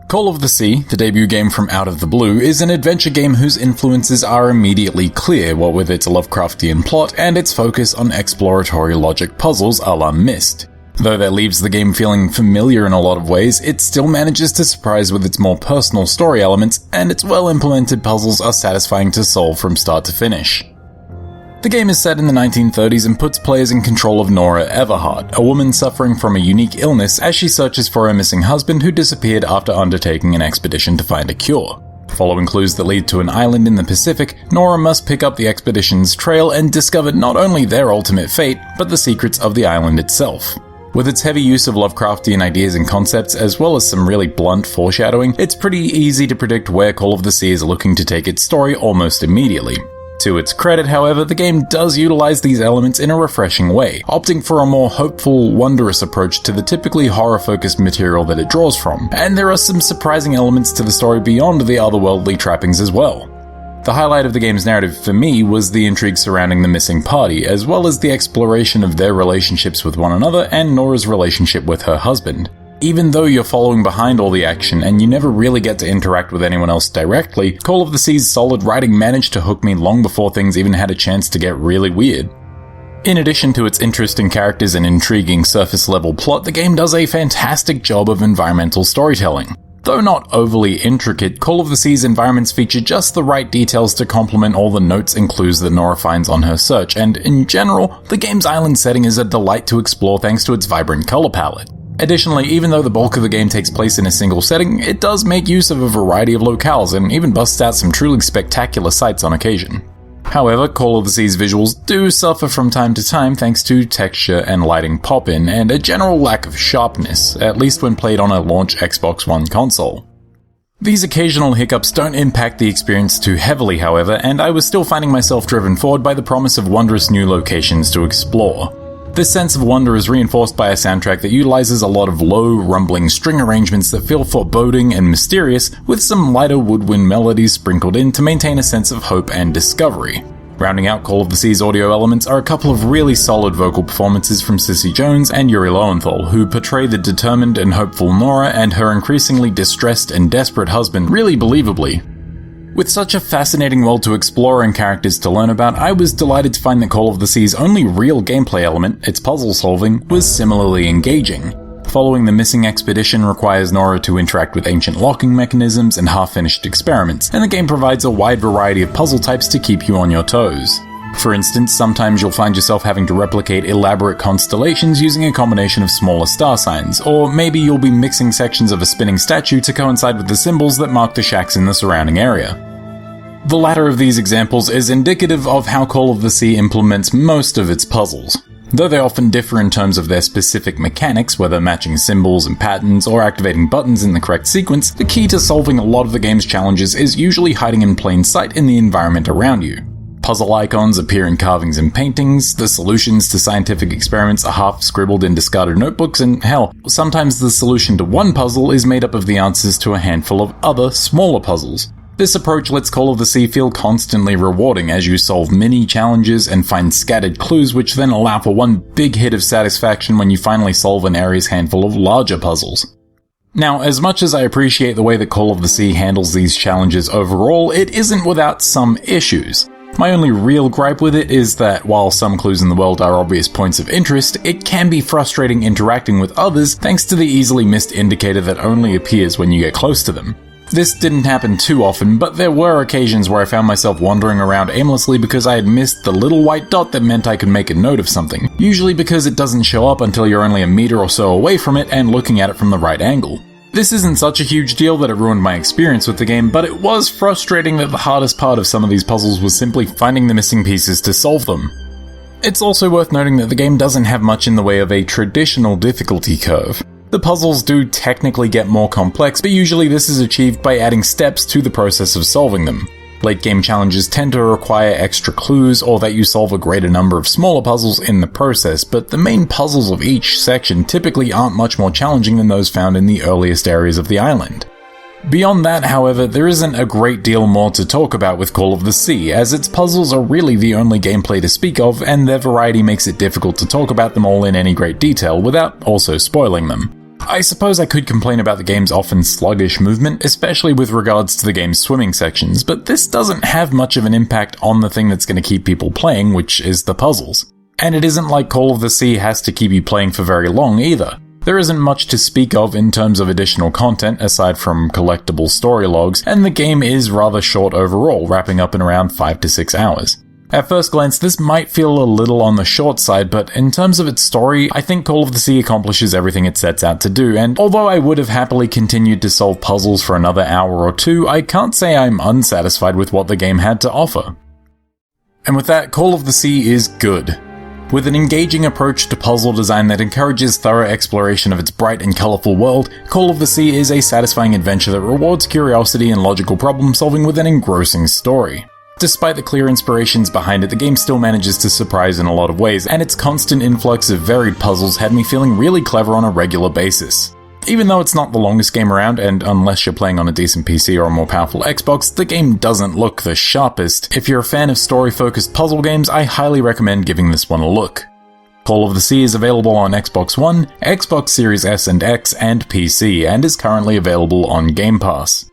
Call of the Sea, the debut game from Out of the Blue, is an adventure game whose influences are immediately clear, what with its Lovecraftian plot and its focus on exploratory logic puzzles a la Myst. Though that leaves the game feeling familiar in a lot of ways, it still manages to surprise with its more personal story elements, and its well-implemented puzzles are satisfying to solve from start to finish. The game is set in the 1930s and puts players in control of Nora Everhart, a woman suffering from a unique illness as she searches for her missing husband who disappeared after undertaking an expedition to find a cure. Following clues that lead to an island in the Pacific, Nora must pick up the expedition's trail and discover not only their ultimate fate, but the secrets of the island itself. With its heavy use of Lovecraftian ideas and concepts, as well as some really blunt foreshadowing, it's pretty easy to predict where Call of the Sea is looking to take its story almost immediately. To its credit, however, the game does utilize these elements in a refreshing way, opting for a more hopeful, wondrous approach to the typically horror-focused material that it draws from, and there are some surprising elements to the story beyond the otherworldly trappings as well. The highlight of the game's narrative for me was the intrigue surrounding the missing party, as well as the exploration of their relationships with one another and Nora's relationship with her husband. Even though you're following behind all the action and you never really get to interact with anyone else directly, Call of the Sea's solid writing managed to hook me long before things even had a chance to get really weird. In addition to its interesting characters and intriguing surface-level plot, the game does a fantastic job of environmental storytelling. Though not overly intricate, Call of the Sea's environments feature just the right details to complement all the notes and clues that Nora finds on her search, and in general, the game's island setting is a delight to explore thanks to its vibrant color palette. Additionally, even though the bulk of the game takes place in a single setting, it does make use of a variety of locales and even busts out some truly spectacular sights on occasion. However, Call of the Sea's visuals do suffer from time to time thanks to texture and lighting pop-in and a general lack of sharpness, at least when played on a launch Xbox One console. These occasional hiccups don't impact the experience too heavily, however, and I was still finding myself driven forward by the promise of wondrous new locations to explore. This sense of wonder is reinforced by a soundtrack that utilizes a lot of low, rumbling string arrangements that feel foreboding and mysterious, with some lighter woodwind melodies sprinkled in to maintain a sense of hope and discovery. Rounding out Call of the Sea's audio elements are a couple of really solid vocal performances from Cissy Jones and Yuri Lowenthal, who portray the determined and hopeful Nora and her increasingly distressed and desperate husband really believably. With such a fascinating world to explore and characters to learn about, I was delighted to find that Call of the Sea's only real gameplay element, its puzzle solving, was similarly engaging. Following the missing expedition requires Nora to interact with ancient locking mechanisms and half-finished experiments, and the game provides a wide variety of puzzle types to keep you on your toes. For instance, sometimes you'll find yourself having to replicate elaborate constellations using a combination of smaller star signs, or maybe you'll be mixing sections of a spinning statue to coincide with the symbols that mark the shacks in the surrounding area. The latter of these examples is indicative of how Call of the Sea implements most of its puzzles. Though they often differ in terms of their specific mechanics, whether matching symbols and patterns or activating buttons in the correct sequence, the key to solving a lot of the game's challenges is usually hiding in plain sight in the environment around you. Puzzle icons appear in carvings and paintings, the solutions to scientific experiments are half scribbled in discarded notebooks, and hell, sometimes the solution to one puzzle is made up of the answers to a handful of other, smaller puzzles. This approach lets Call of the Sea feel constantly rewarding as you solve mini challenges and find scattered clues which then allow for one big hit of satisfaction when you finally solve an area's handful of larger puzzles. Now, as much as I appreciate the way that Call of the Sea handles these challenges overall, it isn't without some issues. My only real gripe with it is that while some clues in the world are obvious points of interest, it can be frustrating interacting with others thanks to the easily missed indicator that only appears when you get close to them. This didn't happen too often, but there were occasions where I found myself wandering around aimlessly because I had missed the little white dot that meant I could make a note of something, usually because it doesn't show up until you're only a meter or so away from it and looking at it from the right angle. This isn't such a huge deal that it ruined my experience with the game, but it was frustrating that the hardest part of some of these puzzles was simply finding the missing pieces to solve them. It's also worth noting that the game doesn't have much in the way of a traditional difficulty curve. The puzzles do technically get more complex, but usually this is achieved by adding steps to the process of solving them. Late game challenges tend to require extra clues or that you solve a greater number of smaller puzzles in the process, but the main puzzles of each section typically aren't much more challenging than those found in the earliest areas of the island. Beyond that, however, there isn't a great deal more to talk about with Call of the Sea, as its puzzles are really the only gameplay to speak of, and their variety makes it difficult to talk about them all in any great detail without also spoiling them. I suppose I could complain about the game's often sluggish movement, especially with regards to the game's swimming sections, but this doesn't have much of an impact on the thing that's going to keep people playing, which is the puzzles. And it isn't like Call of the Sea has to keep you playing for very long either. There isn't much to speak of in terms of additional content aside from collectible story logs, and the game is rather short overall, wrapping up in around 5 to 6 hours. At first glance, this might feel a little on the short side, but in terms of its story, I think Call of the Sea accomplishes everything it sets out to do, and although I would have happily continued to solve puzzles for another hour or two, I can't say I'm unsatisfied with what the game had to offer. And with that, Call of the Sea is good. With an engaging approach to puzzle design that encourages thorough exploration of its bright and colourful world, Call of the Sea is a satisfying adventure that rewards curiosity and logical problem solving with an engrossing story. Despite the clear inspirations behind it, the game still manages to surprise in a lot of ways, and its constant influx of varied puzzles had me feeling really clever on a regular basis. Even though it's not the longest game around, and unless you're playing on a decent PC or a more powerful Xbox, the game doesn't look the sharpest. If you're a fan of story-focused puzzle games, I highly recommend giving this one a look. Call of the Sea is available on Xbox One, Xbox Series S and X, and PC, and is currently available on Game Pass.